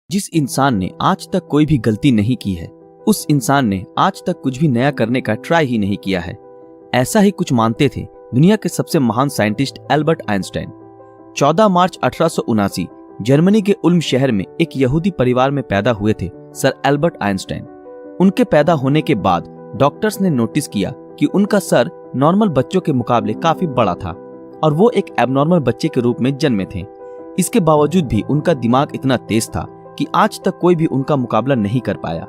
जिस इंसान ने आज तक कोई भी गलती नहीं की है, उस इंसान ने आज तक कुछ भी नया करने का ट्राई ही नहीं किया है। ऐसा ही कुछ मानते थे दुनिया के सबसे महान साइंटिस्ट एल्बर्ट आइंस्टाइन। 14 मार्च 1879 जर्मनी के उल्म शहर में एक यहूदी परिवार में पैदा हुए थे सर एल्बर्ट आइंस्टाइन। उनके पैदा होने के बाद डॉक्टर्स ने नोटिस किया कि उनका सर नॉर्मल बच्चों के मुकाबले काफी बड़ा था और वो एक एबनॉर्मल बच्चे के रूप में जन्मे थे। इसके बावजूद भी उनका दिमाग इतना तेज था कि आज तक कोई भी उनका मुकाबला नहीं कर पाया।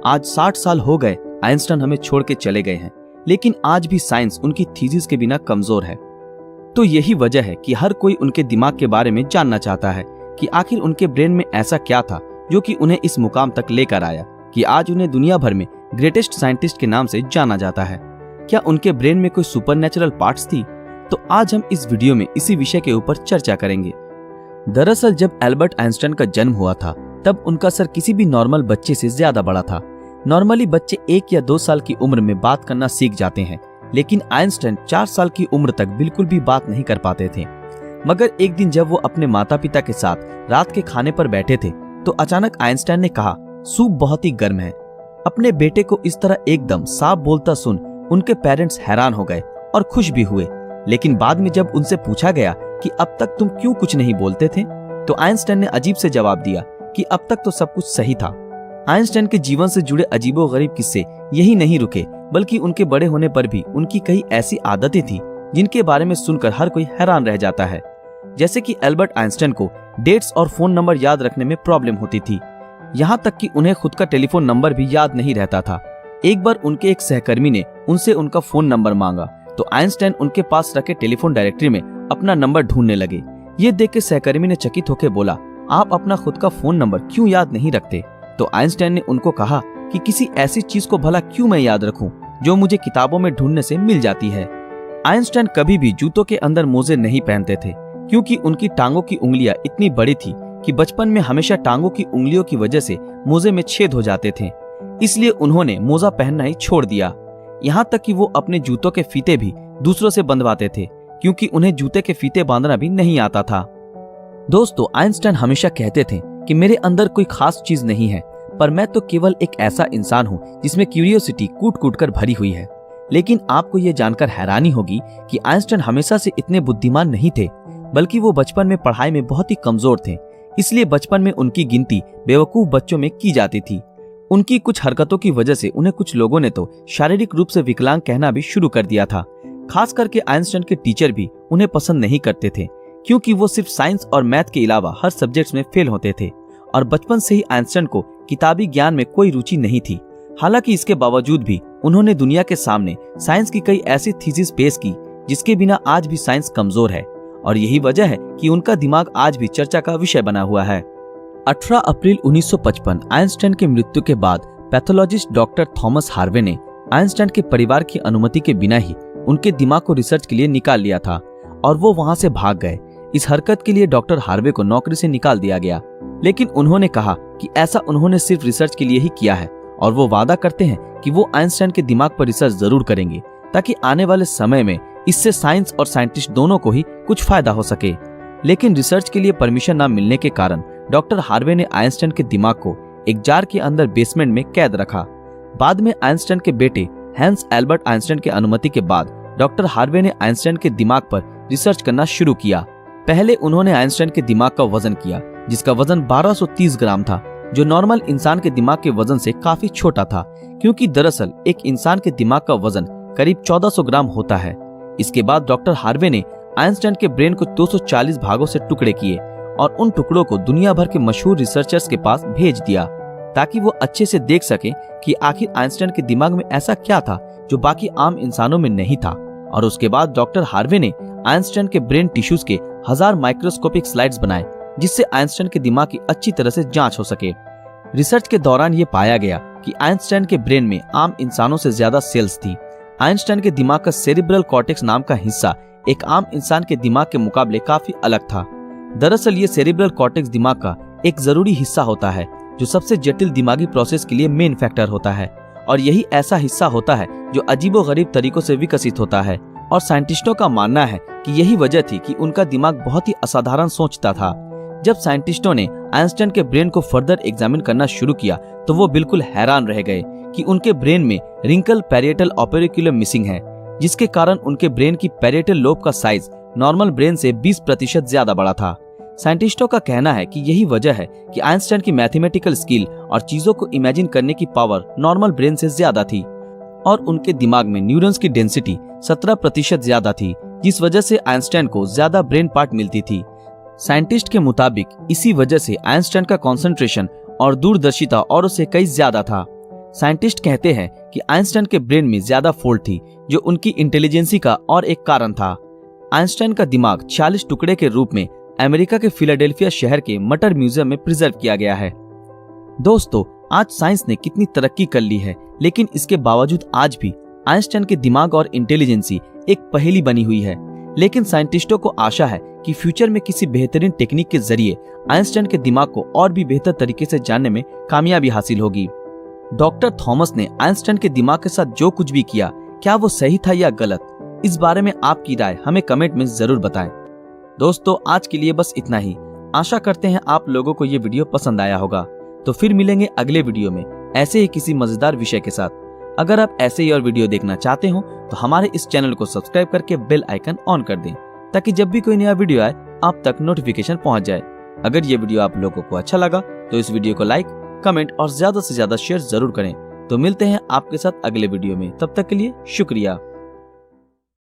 आज 60 साल हो गए आइंस्टाइन हमें छोड़ के चले गए हैं, लेकिन आज भी साइंस उनकी थीसिस के बिना कमजोर है। तो यही वजह है कि हर कोई उनके दिमाग के बारे में जानना चाहता है कि आखिर उनके ब्रेन में ऐसा क्या था जो कि उन्हें इस मुकाम तक लेकर आया कि आज उन्हें दुनिया भर में ग्रेटेस्ट साइंटिस्ट के नाम से जाना जाता है। क्या उनके ब्रेन में कोई सुपरनैचुरल पार्ट्स थी? तो आज हम इस वीडियो में इसी विषय के ऊपर चर्चा करेंगे। दरअसल जब एल्बर्ट आइंस्टाइन का जन्म हुआ था तब उनका सर किसी भी नॉर्मल बच्चे से ज्यादा बड़ा था। नॉर्मली बच्चे 1 या 2 साल की उम्र में बात करना सीख जाते हैं, लेकिन आइंस्टाइन 4 साल की उम्र तक बिल्कुल भी बात नहीं कर पाते थे। मगर एक दिन जब वो अपने माता पिता के साथ रात के खाने पर बैठे थे तो अचानक आइंस्टाइन ने कहा, सूप बहुत ही गर्म है। अपने बेटे को इस तरह एकदम साफ बोलता सुन उनके पेरेंट्स हैरान हो गए और खुश भी हुए। लेकिन बाद में जब उनसे पूछा गया कि अब तक तुम क्यों कुछ नहीं बोलते थे, तो आइंस्टाइन ने अजीब से जवाब दिया कि अब तक तो सब कुछ सही था। आइंस्टाइन के जीवन से जुड़े अजीबोगरीब किस्से यही नहीं रुके, बल्कि उनके बड़े होने पर भी उनकी कई ऐसी आदतें थी जिनके बारे में सुनकर हर कोई हैरान रह जाता है। जैसे कि एल्बर्ट आइंस्टाइन को डेट्स और फोन नंबर याद रखने में प्रॉब्लम होती थी, यहाँ तक कि उन्हें खुद का टेलीफोन नंबर भी याद नहीं रहता था। एक बार उनके एक सहकर्मी ने उनसे उनका फोन नंबर मांगा तो आइंस्टाइन उनके पास रखे टेलीफोन डायरेक्टरी में अपना नंबर ढूंढने लगे। ये देख के सहकर्मी ने चकित होकर बोला, आप अपना खुद का फोन नंबर क्यों याद नहीं रखते? तो आइंस्टाइन ने उनको कहा कि किसी ऐसी चीज को भला क्यों मैं याद रखूं जो मुझे किताबों में ढूंढने से मिल जाती है। आइंस्टाइन कभी भी जूतों के अंदर मोजे नहीं पहनते थे, क्योंकि उनकी टांगों की उंगलियां इतनी बड़ी थी कि बचपन में हमेशा टांगों की उंगलियों की वजह से मोजे में छेद हो जाते थे। इसलिए उन्होंने मोजा पहनना ही छोड़ दिया। यहाँ तक कि वो अपने जूतों के फीते भी दूसरों से बंधवाते थे, क्योंकि उन्हें जूते के फीते बांधना भी नहीं आता था। दोस्तों, आइंस्टाइन हमेशा कहते थे कि मेरे अंदर कोई खास चीज नहीं है, पर मैं तो केवल एक ऐसा इंसान हूँ जिसमें क्यूरियोसिटी कूट कूट कर भरी हुई है। लेकिन आपको ये जानकर हैरानी होगी कि आइंस्टाइन हमेशा से इतने बुद्धिमान नहीं थे, बल्कि वो बचपन में पढ़ाई में बहुत ही कमजोर थे। इसलिए बचपन में उनकी गिनती बेवकूफ बच्चों में की जाती थी। उनकी कुछ हरकतों की वजह से उन्हें कुछ लोगों ने तो शारीरिक रूप से विकलांग कहना भी शुरू कर दिया था। खास करके आइंस्टाइन के टीचर भी उन्हें पसंद नहीं करते थे, क्योंकि वो सिर्फ साइंस और मैथ के अलावा हर सब्जेक्ट्स में फेल होते थे और बचपन से ही आइंस्टाइन को किताबी ज्ञान में कोई रुचि नहीं थी। हालांकि इसके बावजूद भी उन्होंने दुनिया के सामने साइंस की कई ऐसी थीसिस पेश की जिसके बिना आज भी साइंस कमजोर है, और यही वजह है कि उनका दिमाग आज भी चर्चा का विषय बना हुआ है। 18 अप्रैल 1955 आइंस्टाइन की मृत्यु के बाद पैथोलॉजिस्ट डॉक्टर थॉमस हार्वे ने आइंस्टाइन के परिवार की अनुमति के बिना ही उनके दिमाग को रिसर्च के लिए निकाल लिया था और वो वहां से भाग गए। इस हरकत के लिए डॉक्टर हार्वे को नौकरी से निकाल दिया गया, लेकिन उन्होंने कहा कि ऐसा उन्होंने सिर्फ रिसर्च के लिए ही किया है और वो वादा करते हैं कि वो आइंस्टाइन के दिमाग पर रिसर्च जरूर करेंगे ताकि आने वाले समय में इससे साइंस और साइंटिस्ट दोनों को ही कुछ फायदा हो सके। लेकिन रिसर्च के लिए परमिशन न मिलने के कारण डॉक्टर हार्वे ने आइंस्टाइन के दिमाग को एक जार के अंदर बेसमेंट में कैद रखा। बाद में आइंस्टाइन के बेटे हैंस एल्बर्ट आइंस्टाइन की अनुमति के बाद डॉक्टर हार्वे ने आइंस्टाइन के दिमाग पर रिसर्च करना शुरू किया। पहले उन्होंने आइंस्टाइन के दिमाग का वजन किया, जिसका वजन 1230 ग्राम था, जो नॉर्मल इंसान के दिमाग के वजन से काफी छोटा था, क्योंकि दरअसल एक इंसान के दिमाग का वजन करीब 1400 ग्राम होता है। इसके बाद डॉक्टर हार्वे ने आइंस्टाइन के ब्रेन को 240 भागों से टुकड़े किए और उन टुकड़ों को दुनिया भर के मशहूर रिसर्चर्स के पास भेज दिया ताकि वो अच्छे से देख सके कि आखिर आइंस्टाइन के दिमाग में ऐसा क्या था जो बाकी आम इंसानों में नहीं था। और उसके बाद डॉक्टर हार्वे ने आइंस्टाइन के ब्रेन टिश्यूज के 1000 माइक्रोस्कोपिक स्लाइड्स बनाए, जिससे आइंस्टाइन के दिमाग की अच्छी तरह से जांच हो सके। रिसर्च के दौरान ये पाया गया कि आइंस्टाइन के ब्रेन में आम इंसानों से ज्यादा सेल्स थी। आइंस्टाइन के दिमाग का सेरिब्रल कॉर्टेक्स नाम का हिस्सा एक आम इंसान के दिमाग के मुकाबले काफी अलग था। दरअसल ये सेरिब्रल कॉर्टेक्स दिमाग का एक जरूरी हिस्सा होता है जो सबसे जटिल दिमागी प्रोसेस के लिए मेन फैक्टर होता है, और यही ऐसा हिस्सा होता है जो अजीबोगरीब तरीकों से विकसित होता है। और साइंटिस्टों का मानना है कि यही वजह थी कि उनका दिमाग बहुत ही असाधारण सोचता था। जब साइंटिस्टों ने आइंस्टाइन के ब्रेन को फर्दर एग्जामिन करना शुरू किया तो वो बिल्कुल हैरान रह गए कि उनके ब्रेन में रिंकल पैरिएटल ओपेरिकुलम मिसिंग है, जिसके कारण उनके ब्रेन की पैरिएटल लोब का साइज नॉर्मल ब्रेन से 20% ज्यादा बड़ा था। साइंटिस्टों का कहना है कि यही वजह है कि आइंस्टाइन की मैथमेटिकल स्किल और चीजों को इमेजिन करने की पावर नॉर्मल ब्रेन से ज्यादा थी और उनके दिमाग में न्यूरॉन्स की डेंसिटी 17% ज्यादा थी, जिस वजह से आइंस्टाइन को ज्यादा ब्रेन पार्ट मिलती थी। साइंटिस्ट के मुताबिक इसी वजह से आइंस्टाइन का कंसंट्रेशन और दूरदर्शिता औरों से कई ज्यादा था। साइंटिस्ट कहते हैं कि आइंस्टाइन के ब्रेन में ज्यादा फोल्ड थी, जो उनकी इंटेलिजेंसी का और एक कारण था। आइंस्टाइन का दिमाग 46 टुकड़े के रूप में अमेरिका के फिलाडेल्फिया शहर के मटर म्यूजियम में प्रिजर्व किया गया है। दोस्तों, आज साइंस ने कितनी तरक्की कर ली है, लेकिन इसके बावजूद आज भी आइंस्टाइन के दिमाग और इंटेलिजेंसी एक पहेली बनी हुई है। लेकिन साइंटिस्टों को आशा है कि फ्यूचर में किसी बेहतरीन टेक्निक के जरिए आइंस्टाइन के दिमाग को और भी बेहतर तरीके से जानने में कामयाबी हासिल होगी। डॉक्टर थॉमस ने आइंस्टाइन के दिमाग के साथ जो कुछ भी किया, क्या वो सही था या गलत? इस बारे में आपकी राय हमें कमेंट में जरूर बताएं। दोस्तों, आज के लिए बस इतना ही। आशा करते हैं आप लोगों को ये वीडियो पसंद आया होगा। तो फिर मिलेंगे अगले वीडियो में ऐसे ही किसी मजेदार विषय के साथ। अगर आप ऐसे ही और वीडियो देखना चाहते हो तो हमारे इस चैनल को सब्सक्राइब करके बेल आइकन ऑन कर दें, ताकि जब भी कोई नया वीडियो आए आप तक नोटिफिकेशन पहुंच जाए। अगर ये वीडियो आप लोगों को अच्छा लगा तो इस वीडियो को लाइक, कमेंट और ज्यादा से ज्यादा शेयर जरूर करें। तो मिलते हैं आपके साथ अगले वीडियो में, तब तक के लिए शुक्रिया।